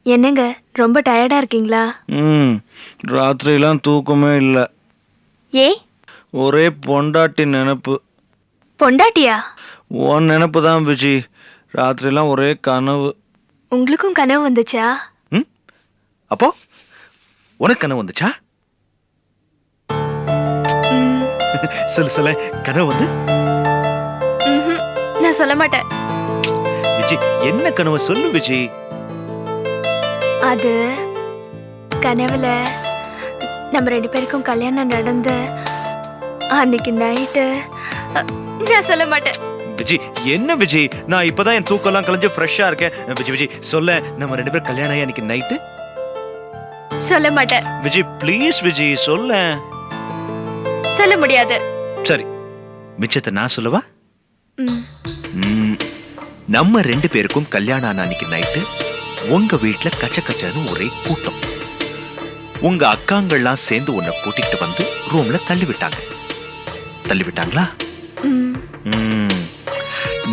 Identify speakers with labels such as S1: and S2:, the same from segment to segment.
S1: என்னங்க ரொம்ப டயர்டா இருக்கீங்களா?
S2: ராத்திரிலாம் தூக்கமே இல்லை.
S1: ஏ?
S2: ஒரே பொண்டாட்டி நினப்பு.
S1: பொண்டாட்டியா?
S2: உன் நினப்பு தான் விஜி. ராத்திரிலாம் ஒரே கனவு.
S1: உங்களுக்கும் கனவு வந்துச்சா?
S3: ம் அப்போ உனக்கு கனவு வந்துச்சா? சொல்லு சொல்ல, கனவு வந்து
S1: நான் சொல்ல மாட்டேன்.
S3: விஜி, என்ன கனவு சொல்லு விஜி.
S1: அது கனவுல நம்ம 2 பேருக்கும் கல்யாணம் நடந்து அன்னைக்கு நைட்டு. நான் சொல்ல மாட்டேன்.
S3: விஜி, என்ன விஜி, நான் இப்பதான் என் தூக்கம்லாம் கலைஞ்சு ஃப்ரெஷ்ஷா இருக்கேன். விஜி விஜி சொல்ல, நம்ம 2 பேரும் கல்யாணம் ஆகி அன்னைக்கு நைட்டு.
S1: சொல்ல மாட்டேன்.
S3: விஜி ப்ளீஸ் விஜி சொல்ல.
S1: சொல்ல முடியாது.
S3: சரி, மிச்சத்தை நான் சொல்லவா? நம்ம 2 பேருக்கும் கல்யாணம் ஆன அன்னைக்கு நைட்டு உங்க வீட்டுல கச்ச கச்சன்னு ஒரே கூட்டம். உங்க அக்காங்கள்லாம் சேர்ந்து உன்னை கூட்டிட்டு வந்து ரூம்ல தள்ளி விட்டாங்களா?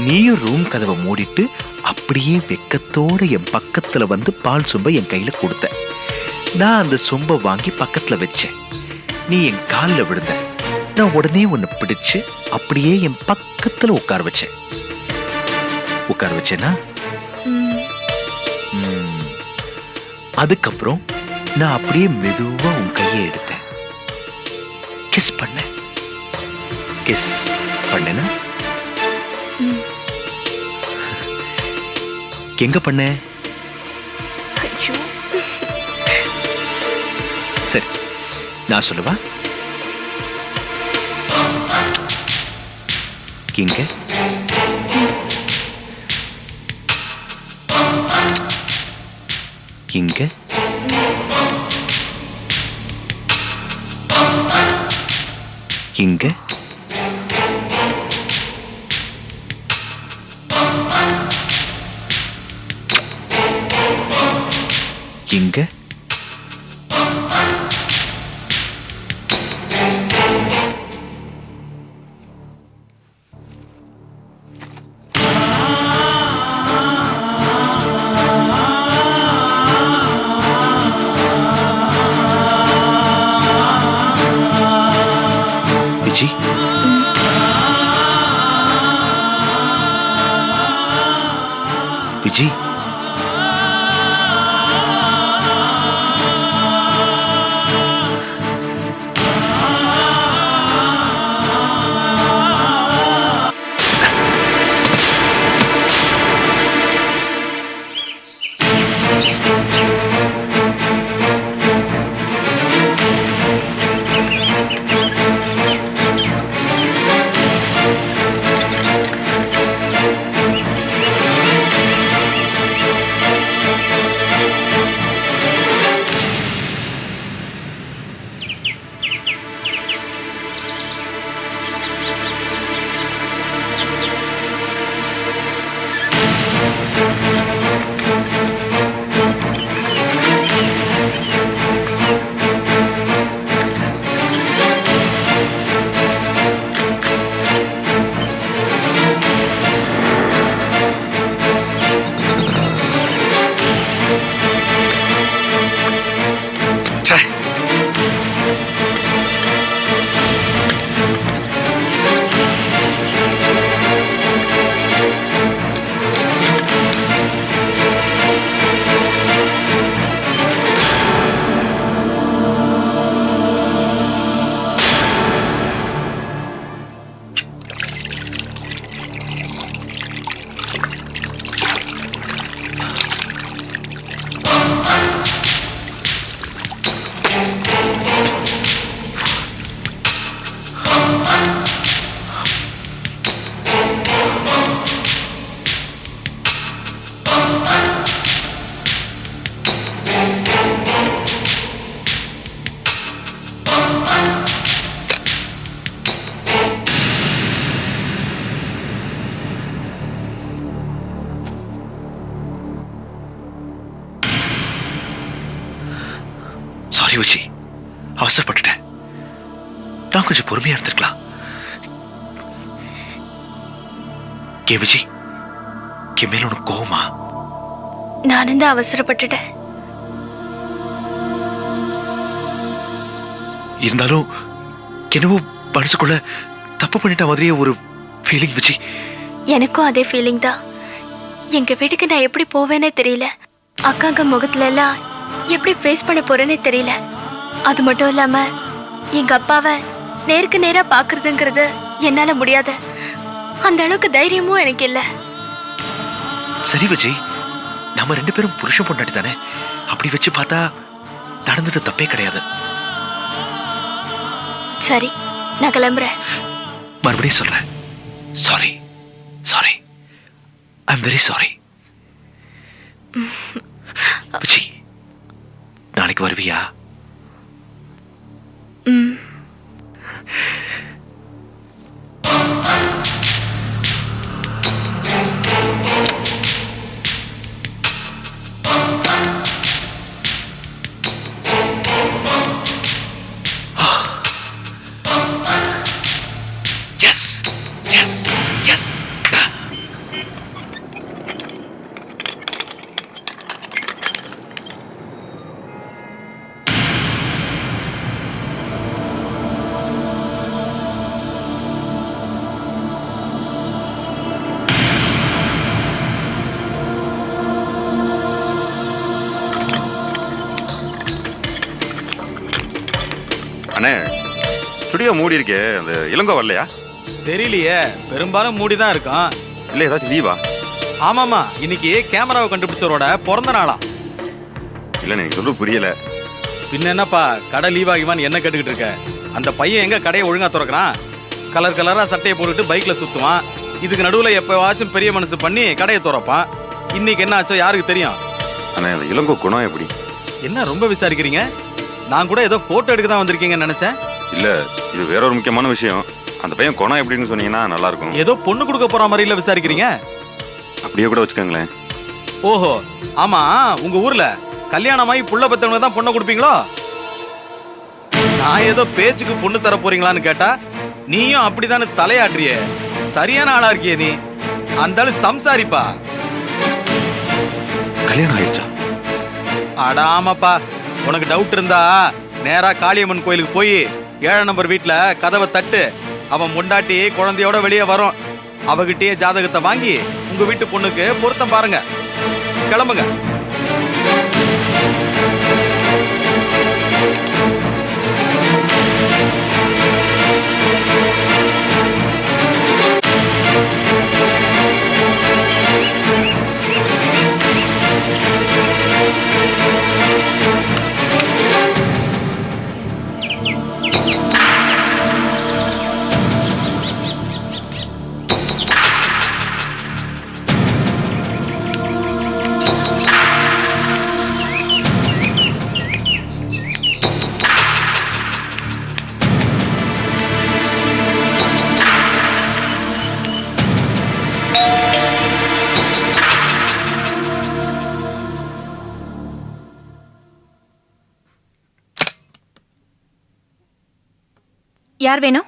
S3: நீயும் ரூம் கதவை மூடிட்டு அப்படியே வெக்கத்தோட என் பக்கத்துல வந்து பால் சொம்ப என் கையில கொடுத்த. நான் அந்த சொம்ப வாங்கி பக்கத்துல வச்சேன். நீ என் காலில் விழுந்த. நான் உடனே உன்னை பிடிச்சு அப்படியே என் பக்கத்துல உட்கார வச்சேனா? அதுக்கப்புறம் நான் அப்படியே மெதுவா உன் கையை எடுத்தேன். கிஸ் பண்ணேனா? எங்க பண்ண? சரி, நான் சொல்லவா? இங்க இங்க இங்க இங்க விஜி, விஜி, சாரி விஜி, அவசரப்பட்டுட்டேன். நான் கொஞ்சம் பொறுமையா இருந்திருக்கலாம். விஜி, என் மேல உனக்கு கோவமா?
S1: நானும் தான் அவசரப்பட்டுட்டேன்.
S3: இருந்தாலும் என்னவோ மனசுக்குள்ள தப்பு பண்ணிட்ட மாதிரியே ஒரு ஃபீலிங் விஜி.
S1: எனக்கும் அதே ஃபீலிங் தான். எங்க வீட்டுக்கு நான் எப்படி போவேனே தெரியல. அக்காங்க முகத்துல எல்லாம் எப்படி ஃபேஸ் பண்ண போறேனே தெரியல. அது மட்டும் இல்லாம எங்க அப்பாவை நேருக்கு நேரா பாக்குறதுங்கிறது என்னால முடியாது. அந்த அளவுக்கு தைரியமும் எனக்கு இல்ல.
S3: சரி விஜய், நம்ம 2 பேரும் புருஷன் பொண்டாட்டி தானே. அப்படி வச்சு பார்த்தா நடந்தது தப்பே கிடையாது.
S1: சரி, நான் கிளம்புறேன்.
S3: மறுபடியும் சொல்றேன், sorry sorry, I am very sorry. Vijay, நாளைக்கு வருவியா?
S1: ம்.
S3: Yes yes yes.
S4: அண்ணே, ஸ்டுடியோ மூடி இருக்கே, அந்த இளங்கோ வரலையா?
S2: தெரியலையே, பெரும்பாலும் மூடி தான் இருக்கான்.
S4: இல்லை ஏதாச்சும் லீவா?
S2: ஆமாமா, இன்னைக்கு கேமராவை கண்டுபிடிச்சவரோட பிறந்த நாளா.
S4: இல்லை எனக்கு சொல்றது புரியல.
S2: பின்ன என்னப்பா கடை லீவ் ஆகிவான்னு என்ன கேட்டுக்கிட்டு இருக்க? அந்த பையன் எங்க கடையை ஒழுங்கா திறக்கிறான்? கலர் கலரா சட்டையை போட்டுட்டு பைக்ல சுத்துவான். இதுக்கு நடுவுல எப்பவாச்சும் பெரிய மனசு பண்ணி கடையை திறப்பான். இன்னைக்கு என்ன ஆச்சோ யாருக்கு தெரியும்?
S4: அண்ணே, அந்த இளங்கோ குணம் எப்படி?
S2: என்ன ரொம்ப விசாரிக்கிறீங்க? நான் கூட ஏதோ போட்டோ எடுக்க தான் வந்திருக்கீங்கன்னு நினைச்சேன்.
S4: இல்லை, இது வேற ஒரு முக்கியமான விஷயம். அந்த பையன் குணம் எப்படின்னு சொன்னீங்கன்னா நல்லா இருக்கும்.
S2: ஏதோ பொண்ணு கொடுக்க போற மாதிரில விசாரிக்கிறீங்க.
S4: அப்படியே கூட வச்சுக்கோங்களேன்.
S2: ஓஹோ, ஆமா, உங்க ஊர்ல கல்யாணமாயி புள்ள பெத்தவங்க தான் பொண்ணை கொடுப்பீங்களோ? நான் ஏதோ பேச்சுக்கு பொண்ணு தர போறீங்களான்னு கேட்டா நீயும் அப்படித்தானே தலையாட்டுறியே. சரியான ஆளா இருக்கியே நீ. அந்த ஆளு சம்சாரிப்பா.
S3: கல்யாணம் ஆயிடுச்சா?
S2: அட ஆமாப்பா, உனக்கு டவுட் இருந்தா நேரா காளியம்மன் கோயிலுக்கு போய் 7 நம்பர் வீட்டுல கதவை தட்டு. அவன் முண்டாட்டி குழந்தையோட வெளியே வரும். அவகிட்டயே ஜாதகத்தை வாங்கி உங்க வீட்டு பொண்ணுக்கு பொருத்தம் பாருங்க. கிளம்புங்க.
S1: யார் வேணும்?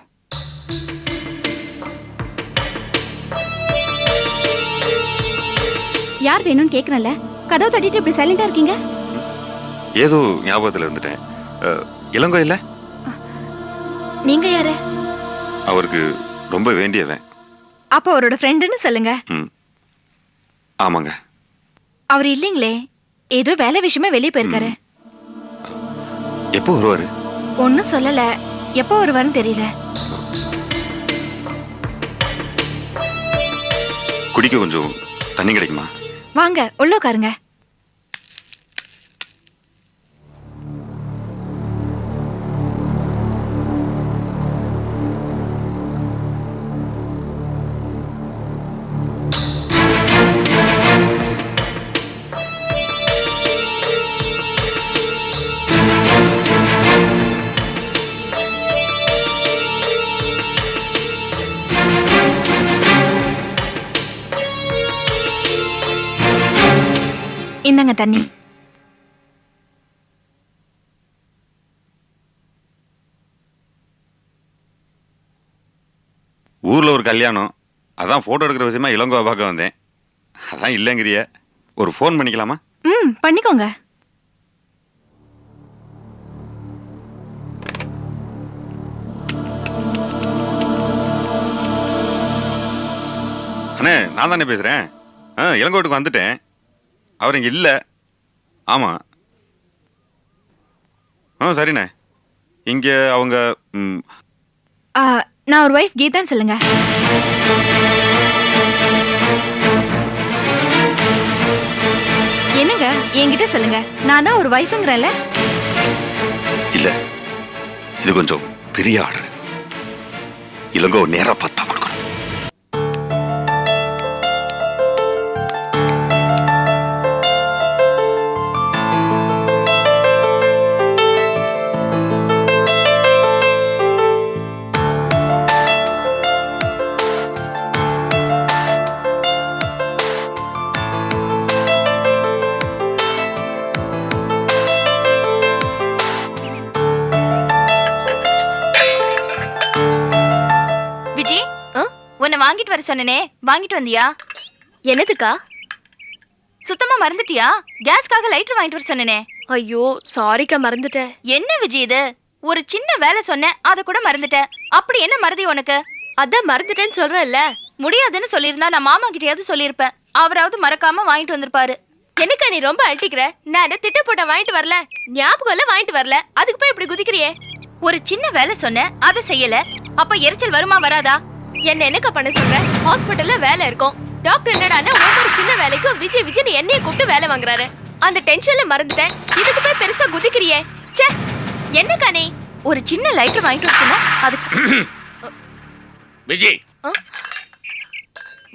S5: யார் வேணும்னு கேக்குறேன்ல, கதவு தட்டிட்டு இப்படி சைலண்டா இருக்கீங்க?
S4: ஏதோ ஞாபகத்தில் இருந்துட்டேன். இளங்கோ இல்லை,
S5: நீங்க யாரு?
S4: அவருக்கு ரொம்ப வேண்டியவன்.
S5: அப்ப அவரோட ஃப்ரெண்டுன்னு சொல்லுங்க.
S4: ம், ஆமாங்க.
S5: அவர் இல்லைங்களே, ஏதோ வேலை விஷயமா வெளியே போயிருக்காரு.
S4: எப்போ வருவாரு?
S5: ஒன்னும் சொல்லல, எப்போ வருவாருன்னு தெரியல.
S4: குடிக்க கொஞ்சம் தண்ணி கிடைக்குமா?
S5: வாங்க உள்ள உட்காருங்க. இந்தங்க தண்ணி.
S4: ஊர்ல ஒரு கல்யாணம், அதான் போட்டோ எடுக்கிற விஷயமா இளங்கோவை பார்க்க வந்தேன். அதான் இல்லைங்கிறிய, ஒரு ஃபோன் பண்ணிக்கலாமா?
S5: பண்ணிக்கோங்க.
S4: நான் தானே பேசுறேன். இளங்கோட்டுக்கு வந்துட்டேன். அவர் இங்க இல்ல. ஆமா. சரிண்ணே. இங்க அவங்க
S5: நான் ஒரு வைஃப் கீதான்னு சொல்லுங்க. என்னங்க என்கிட்ட சொல்லுங்க, நான் தான் ஒரு வைஃப்ங்கறேன்ல.
S4: இல்ல, இது கொஞ்சம் பெரிய ஆர்டர். இளங்கோ நேரா பார்த்தா கொடுக்கணும்.
S5: உன்னை வாங்கிட்டு வர சொன்னனே, வாங்கிட்டு வந்தியா?
S1: என்னதுக்கா?
S5: சுத்தமா மறந்துட்டியா? கேஸ்க்காக லைட்டர் வாங்கிட்டு வர சொன்னனே.
S1: ஐயோ சாரிக்கா, மறந்துட்டேன்.
S5: என்ன விஜய் இது? ஒரு சின்ன வேலை சொன்னேன், அத கூட மறந்துட்ட. அப்படி என்ன மறதி உனக்கு?
S1: அதான் மறந்துட்டேன்னு சொல்றேன்ல.
S5: முடியாதுன்னு சொல்லியிருந்தா நான் மாமா கிட்டயாவது சொல்லியிருப்பேன். அவராவது மறக்காம வாங்கிட்டு வந்திருப்பாரு.
S1: என்னக்கா நீ ரொம்ப அழட்டிக்கிற? நான் திட்ட போட்ட வாங்கிட்டு வரல, ஞாபகம் எல்லாம் வாங்கிட்டு வரல, அதுக்கு போய் இப்படி குதிக்கிறியே.
S5: ஒரு சின்ன வேலை சொன்னேன், அதை செய்யல. அப்ப எரிச்சல் வருமா வராதா?
S1: என்ன என்னக்கா பண்ண சொல்ற? ஹாஸ்பிட்டல்ல வேலை இருக்கும். டாக்டர் என்னடான்னா ஒவ்வொரு சின்ன வேலைக்கும் விஜய் விஜய் என்னைய கூப்பிட்டு வேலை வாங்குறாரு. அந்த டென்ஷன்ல மறந்துட்டேன். இதுக்கு போய் பெருசா குதிக்கிறியே. ச்சே, என்னக்கா நீ?
S5: ஒரு சின்ன லைட்டர் வாங்கிட்டு வர சொன்னா அதுக்கு
S6: விஜய்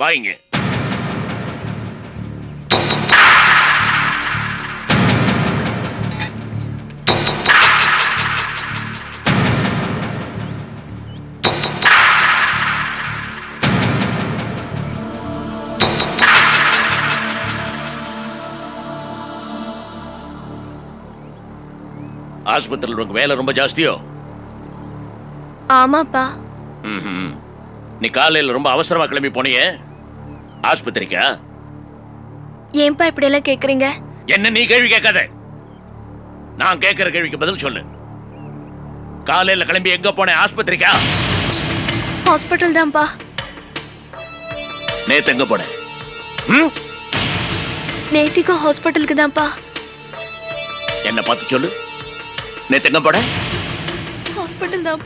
S6: வாங்க. ஆஸ்பத்திரியில் உனக்கு வேலை ரொம்ப ஜாஸ்தியோ?
S1: ஆமாப்பா.
S6: நீ காலையில ரொம்ப அவசரமா கிளம்பி போனியே, ஆஸ்பத்திரிக்கா?
S1: ஏன்பா இப்படி எல்லாம் கேக்குறீங்க?
S6: என்ன நீ கேள்வி கேட்காத, நான் கேட்கிற கேள்விக்கு பதில் சொல்லு. காலையில கிளம்பி எங்க போனேன்? ஆஸ்பத்திரிக்கா?
S1: ஹாஸ்பிட்டல் தான்ப்பா.
S6: நேத்து எங்க போனேன்?
S1: நேத்திக்கும் ஹாஸ்பிட்டலுக்கு தான்ப்பா.
S6: என்ன பார்த்து சொல்லு, நேத்து எங்க போனேன்?
S1: ஹாஸ்பிட்டல் தான்.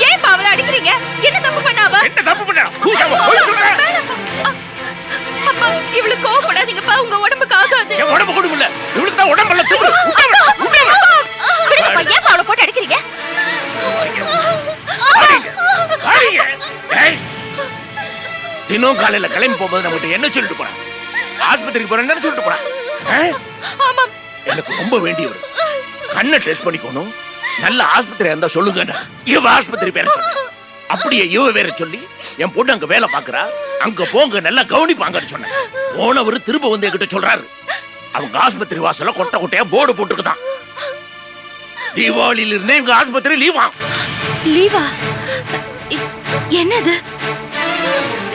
S5: ஏன் அவளை அடிக்கிறீங்க? என்ன தப்பு பண்ணாவா? அப்பா இவ்வளவு கோவப்படாதீங்கப்பா, உங்க உடம்புக்கு ஆகாது.
S6: உடம்பு கொடுக்கல, இவளுக்கு தான் உடம்புல
S5: ஏன் அவளை போட்டு அடிக்கிறீங்க?
S6: தினம் காலையில கிளம்பி போகும்போது நம்மகிட்ட என்ன சொல்லிட்டு போறான்? ஆஸ்பத்திரிக்கு போறேன்னு சொல்லிட்டு போறான். எனக்கு ரொம்ப வேண்டியவர், கண்ணை டெஸ்ட் பண்ணிக்கணும், நல்ல ஆஸ்பத்திரியா இருந்தா சொல்லுங்க. இவ ஆஸ்பத்திரி பேர சொன்ன, அப்படியே இவ வேற சொல்லி என் பொண்ணு அங்க வேலை பாக்குறா, அங்க போங்க நல்லா கவனிப்பாங்கன்னு சொன்னேன். போனவர் திரும்ப வந்து என்கிட்ட சொல்றாரு, அவங்க ஆஸ்பத்திரி வாசல்ல கொட்டை கொட்டையா போர்டு போட்டுருக்குதான், தீபாவளியில இருந்தே எங்க ஆஸ்பத்திரி லீவா.
S5: லீவா? என்னது?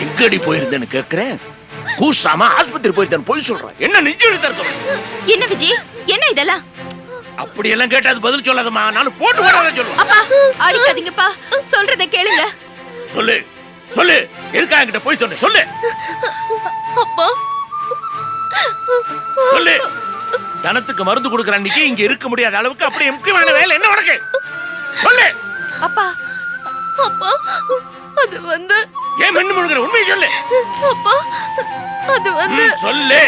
S6: எங்கடி போயிருந்தேன்னு கேக்குறேன், கூசாம ஆஸ்பத்திரி போயிருந்தேன்னு போய் சொல்றேன். என்ன நெஞ்சு எழுத்த?
S5: என்ன விஜய், என்ன இதெல்லாம்?
S6: அப்படி எல்லாம் கேட்டா அது பதில் சொல்லாதம்மா, நானும் போட்டு வராத சொல்லுவேன்.
S5: அப்பா அடிக்காதீங்கப்பா, சொல்றத கேளுங்க.
S6: சொல்லு சொல்லு, இருக்கா என்கிட்ட போய் சொன்ன சொல்லு.
S1: அப்பா
S6: சொல்லு. தனத்துக்கு மருந்து கொடுக்குற அன்னைக்கு இங்க இருக்க முடியாத அளவுக்கு அப்படி முக்கியமான வேலை என்ன உனக்கு? சொல்லு.
S5: அப்பா
S1: அப்பா அது வந்து
S6: ஏன் மென்னு முழுகிற? உண்மையை சொல்லு.
S1: அப்பா அது வந்து
S6: சொல்லு.